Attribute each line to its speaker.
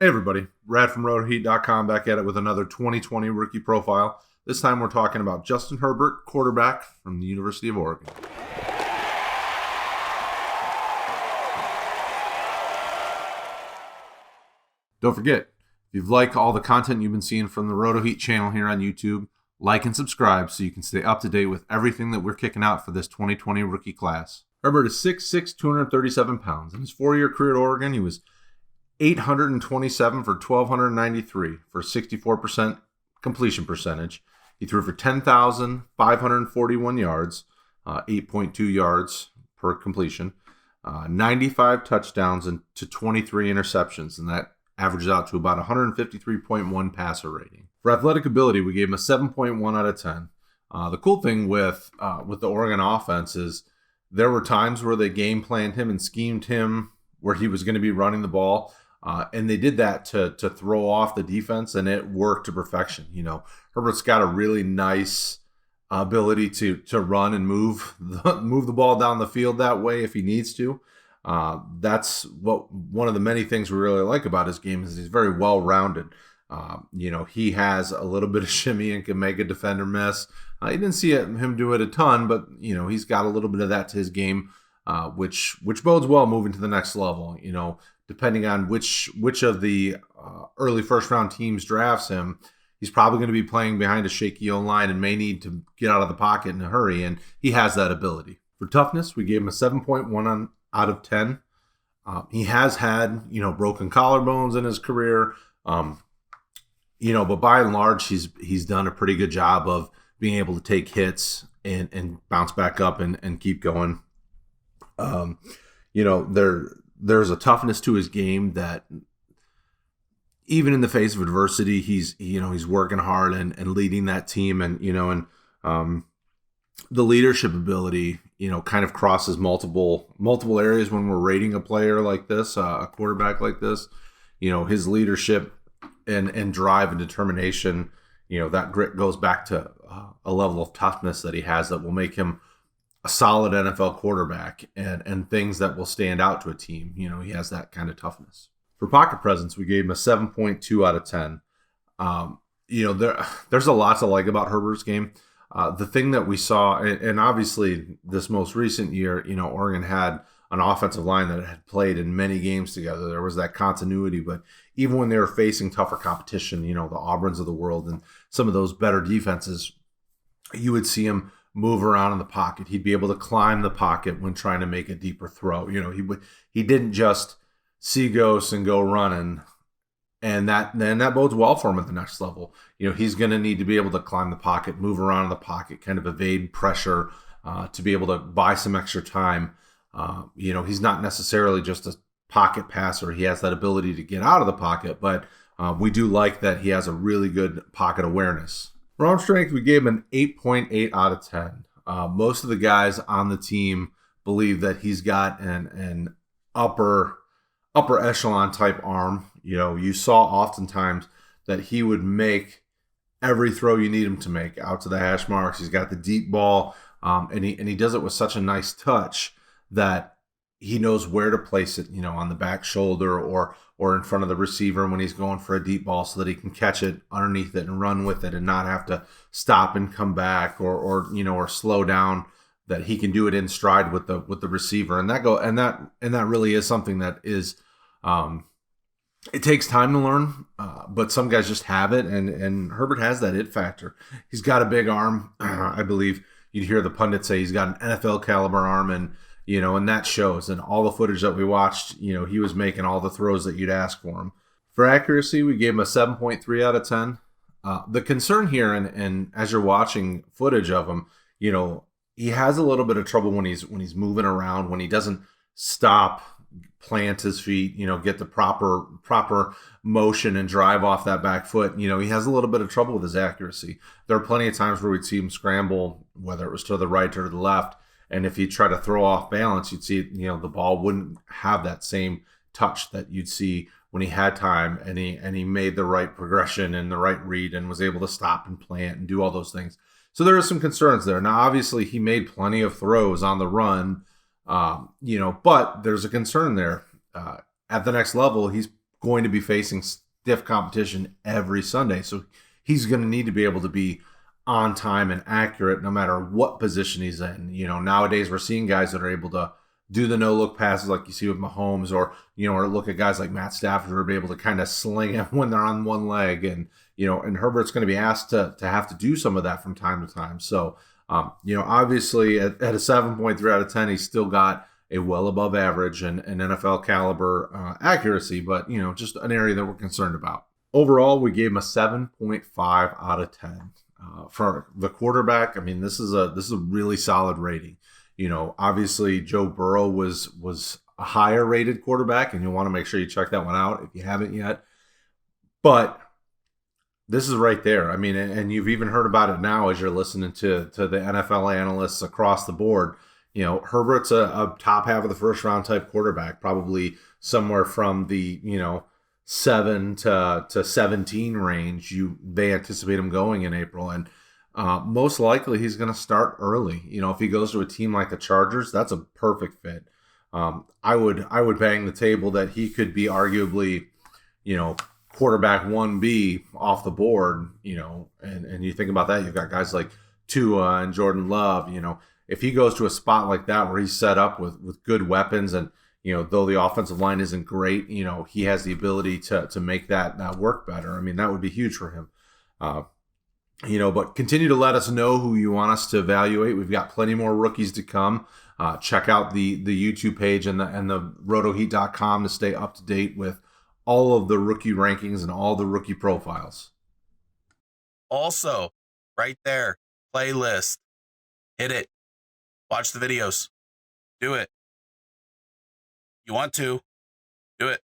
Speaker 1: Hey everybody, Brad from RotoHeat.com back at it with another 2020 rookie profile. This time we're talking about Justin Herbert, quarterback from the University of Oregon. Don't forget, if you've liked all the content you've been seeing from the RotoHeat channel here on YouTube, like and subscribe so you can stay up to date with everything that we're kicking out for this 2020 rookie class. Herbert is 6'6", 237 pounds. In his 4-year career at Oregon, he was 827 for 1,293 for 64% completion percentage. He threw for 10,541 yards, 8.2 yards per completion, 95 touchdowns, and to 23 interceptions, and that averages out to about 153.1 passer rating. For athletic ability, we gave him a 7.1 out of 10. The cool thing with the Oregon offense is there were times where they game planned him and schemed him where he was going to be running the ball. And they did that to throw off the defense, and it worked to perfection. You know, Herbert's got a really nice ability to run and move the ball down the field that way if he needs to. That's one of the many things we really like about his game is he's very well-rounded. He has a little bit of shimmy and can make a defender miss. You didn't see him do it a ton, but he's got a little bit of that to his game, which bodes well moving to the next level. Depending on which of the early first-round teams drafts him, he's probably going to be playing behind a shaky O-line and may need to get out of the pocket in a hurry, and he has that ability. For toughness, we gave him a 7.1 out of 10. He has had, broken collarbones in his career, but by and large, he's done a pretty good job of being able to take hits and bounce back up and keep going. There's a toughness to his game that even in the face of adversity, he's working hard and leading that team, and the leadership ability, kind of crosses multiple areas when we're rating a player like this, a quarterback like this. His leadership and drive and determination, that grit goes back to a level of toughness that he has that will make him a solid NFL quarterback and things that will stand out to a team. He has that kind of toughness. For pocket presence, we gave him a 7.2 out of 10. There's a lot to like about Herbert's game. The thing that we saw, and obviously this most recent year, Oregon had an offensive line that had played in many games together. There was that continuity, but even when they were facing tougher competition, the Auburns of the world and some of those better defenses, you would see him move around in the pocket. He'd be able to climb the pocket when trying to make a deeper throw. He didn't just see ghosts and go running, and that bodes well for him at the next level. He's going to need to be able to climb the pocket, move around in the pocket, kind of evade pressure to be able to buy some extra time. He's not necessarily just a pocket passer. He has that ability to get out of the pocket, but we do like that he has a really good pocket awareness. For arm strength, we gave him an 8.8 out of 10. Most of the guys on the team believe that he's got an upper echelon type arm. You saw oftentimes that he would make every throw you need him to make out to the hash marks. He's got the deep ball, and he does it with such a nice touch that he knows where to place it, on the back shoulder or in front of the receiver when he's going for a deep ball so that he can catch it underneath it and run with it and not have to stop and come back or slow down, that he can do it in stride with the receiver. And that really is something that is, it takes time to learn, but some guys just have it, and Herbert has that it factor. He's got a big arm. I believe you'd hear the pundits say he's got an NFL caliber arm, and that shows. And all the footage that we watched, he was making all the throws that you'd ask for him. For accuracy, we gave him a 7.3 out of 10. The concern here, and as you're watching footage of him, he has a little bit of trouble when he's moving around, when he doesn't stop, plant his feet, get the proper motion and drive off that back foot. He has a little bit of trouble with his accuracy. There are plenty of times where we'd see him scramble, whether it was to the right or the left, and if you try to throw off balance, you'd see, the ball wouldn't have that same touch that you'd see when he had time and he made the right progression and the right read and was able to stop and plant and do all those things. So there are some concerns there. Now, obviously, he made plenty of throws on the run, but there's a concern there. At the next level, he's going to be facing stiff competition every Sunday. So he's going to need to be able to be on time and accurate no matter what position he's in. Nowadays we're seeing guys that are able to do the no-look passes like you see with Mahomes, or look at guys like Matt Stafford who are able to kind of sling it when they're on one leg. And Herbert's going to be asked to have to do some of that from time to time. So, obviously at a 7.3 out of 10, he's still got a well above average and an NFL caliber accuracy, but, just an area that we're concerned about. Overall, we gave him a 7.5 out of 10. For the quarterback, I mean, this is a really solid rating. Obviously Joe Burrow was a higher rated quarterback, and you'll want to make sure you check that one out if you haven't yet. But this is right there. I mean, and you've even heard about it now as you're listening to the NFL analysts across the board. Herbert's a top half of the first round type quarterback, probably somewhere from the 7 to 17 range. They anticipate him going in April, and most likely he's going to start early. If he goes to a team like the Chargers, that's a perfect fit. I would bang the table that he could be arguably, quarterback 1B off the board. And you think about that, you've got guys like Tua and Jordan Love. If he goes to a spot like that where he's set up with good weapons, and though the offensive line isn't great, he has the ability to make that work better. I mean, that would be huge for him. But continue to let us know who you want us to evaluate. We've got plenty more rookies to come. Check out the YouTube page and the RotoHeat.com to stay up to date with all of the rookie rankings and all the rookie profiles.
Speaker 2: Also, right there, playlist. Hit it. Watch the videos. Do it. You want to. Do it.